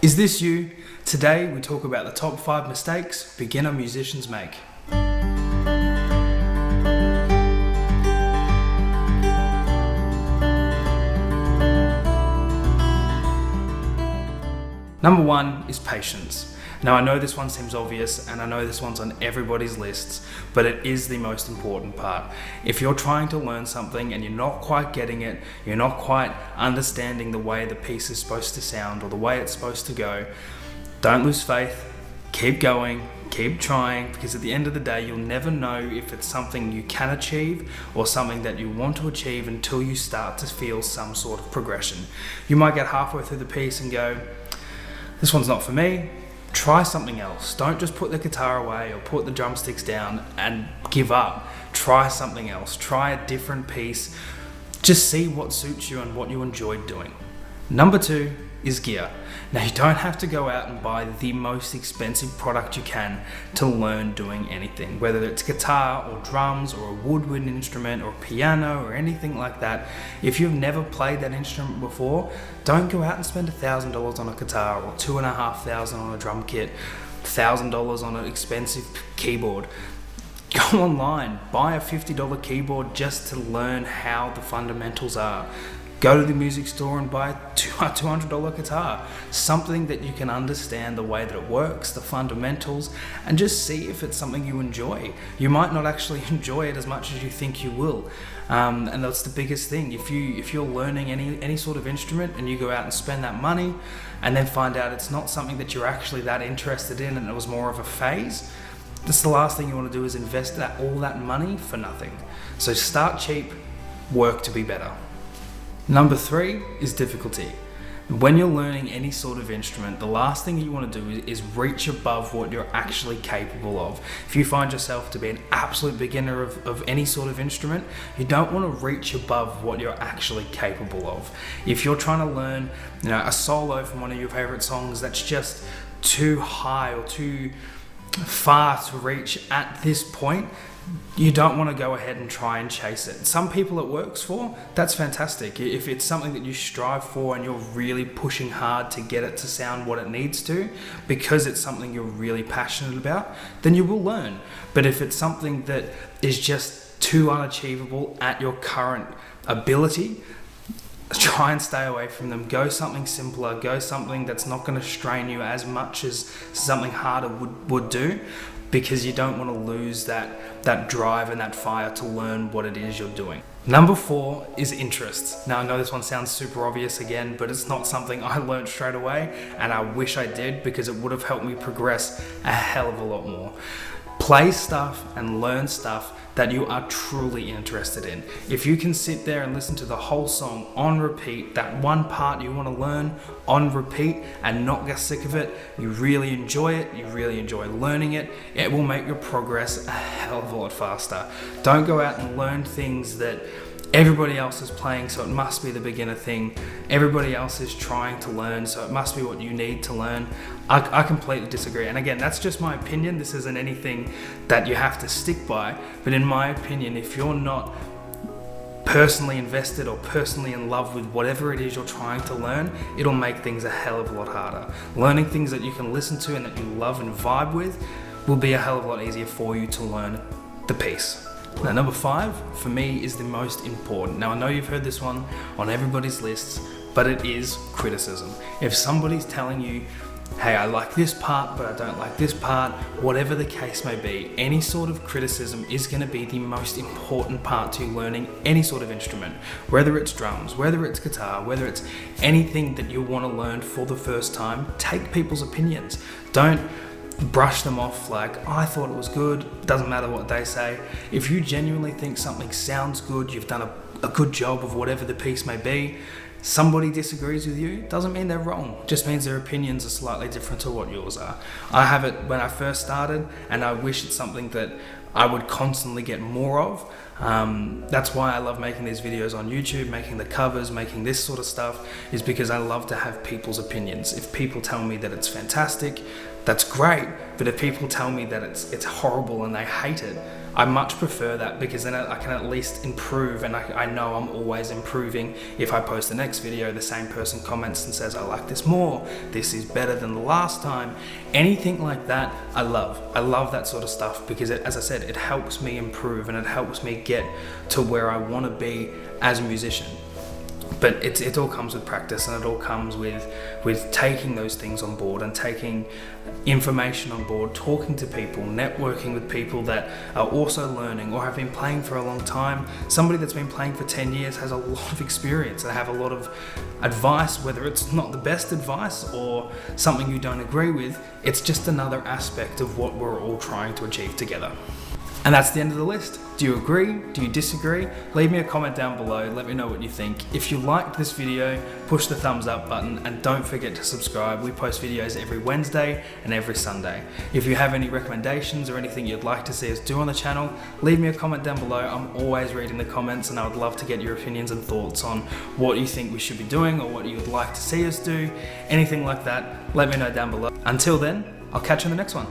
Is this you? Today we talk about the top 5 mistakes beginner musicians make. Number 1 is patience. Now I know this one seems obvious and I know this one's on everybody's lists, but it is the most important part. If you're trying to learn something and you're not quite getting it, you're not quite understanding the way the piece is supposed to sound or the way it's supposed to go, don't lose faith, keep going, keep trying, because at the end of the day you'll never know if it's something you can achieve or something that you want to achieve until you start to feel some sort of progression. You might get halfway through the piece and go, this one's not for me. Try something else. Don't just put the guitar away or put the drumsticks down and give up. Try something else. Try a different piece. Just see what suits you and what you enjoy doing. Number 2 is gear. Now you don't have to go out and buy the most expensive product you can to learn doing anything, whether it's guitar or drums or a woodwind instrument or piano or anything like that. If you've never played that instrument before, don't go out and spend $1,000 on a guitar or $2,500 on a drum kit, $1,000 on an expensive keyboard. Go online, buy a $50 keyboard just to learn how the fundamentals are. Go to the music store and buy a $200 guitar, something that you can understand the way that it works, the fundamentals, and just see if it's something you enjoy. You might not actually enjoy it as much as you think you will, and that's the biggest thing. If you're learning any sort of instrument and you go out and spend that money and then find out it's not something that you're actually that interested in and it was more of a phase, that's the last thing you want to do, is invest all that money for nothing. So start cheap, work to be better. Number 3 is difficulty. When you're learning any sort of instrument, the last thing you want to do is reach above what you're actually capable of. If you find yourself to be an absolute beginner of any sort of instrument, you don't want to reach above what you're actually capable of. If you're trying to learn, a solo from one of your favorite songs that's just too high or too far to reach at this point, you don't want to go ahead and try and chase it. Some people it works for, that's fantastic. If it's something that you strive for and you're really pushing hard to get it to sound what it needs to, because it's something you're really passionate about, then you will learn. But if it's something that is just too unachievable at your current ability, try and stay away from them. Go something simpler, go something that's not going to strain you as much as something harder would do, because you don't want to lose that drive and that fire to learn what it is you're doing. Number 4 is interests. Now I know this one sounds super obvious again, but it's not something I learned straight away, and I wish I did, because it would have helped me progress a hell of a lot more. Play stuff and learn stuff that you are truly interested in. If you can sit there and listen to the whole song on repeat, that one part you want to learn on repeat, and not get sick of it, you really enjoy it, you really enjoy learning it, it will make your progress a hell of a lot faster. Don't go out and learn things that everybody else is playing, so it must be the beginner thing. Everybody else is trying to learn, so it must be what you need to learn. I completely disagree. And again, that's just my opinion. This isn't anything that you have to stick by. But in my opinion, if you're not personally invested or personally in love with whatever it is you're trying to learn, it'll make things a hell of a lot harder. Learning things that you can listen to and that you love and vibe with will be a hell of a lot easier for you to learn the piece. Now, number 5 for me is the most important. Now I know you've heard this one on everybody's lists, but it is criticism. If somebody's telling you, hey, I like this part, but I don't like this part, whatever the case may be, any sort of criticism is going to be the most important part to learning any sort of instrument, whether it's drums, whether it's guitar, whether it's anything that you want to learn for the first time. Take people's opinions. Don't brush them off like, oh, I thought it was good, doesn't matter what they say. If you genuinely think something sounds good, you've done a good job of whatever the piece may be, somebody disagrees with you, doesn't mean they're wrong, just means their opinions are slightly different to what yours are. I have it when I first started, and I wish it's something that I would constantly get more of. That's why I love making these videos on YouTube, making the covers, making this sort of stuff, is because I love to have people's opinions. If people tell me that it's fantastic, that's great, but if people tell me that it's horrible and they hate it, I much prefer that, because then I can at least improve, and I know I'm always improving. If I post the next video, the same person comments and says, I like this more, this is better than the last time. Anything like that, I love. I love that sort of stuff, because as I said, it helps me improve and it helps me get to where I want to be as a musician. But it all comes with practice, and it all comes with taking those things on board and taking information on board, talking to people, networking with people that are also learning or have been playing for a long time. Somebody that's been playing for 10 years has a lot of experience. They have a lot of advice, whether it's not the best advice or something you don't agree with. It's just another aspect of what we're all trying to achieve together. And that's the end of the list. Do you agree? Do you disagree? Leave me a comment down below. Let me know what you think. If you liked this video, push the thumbs up button, and don't forget to subscribe. We post videos every Wednesday and every Sunday. If you have any recommendations or anything you'd like to see us do on the channel, leave me a comment down below. I'm always reading the comments, and I would love to get your opinions and thoughts on what you think we should be doing or what you would like to see us do. Anything like that, let me know down below. Until then, I'll catch you in the next one.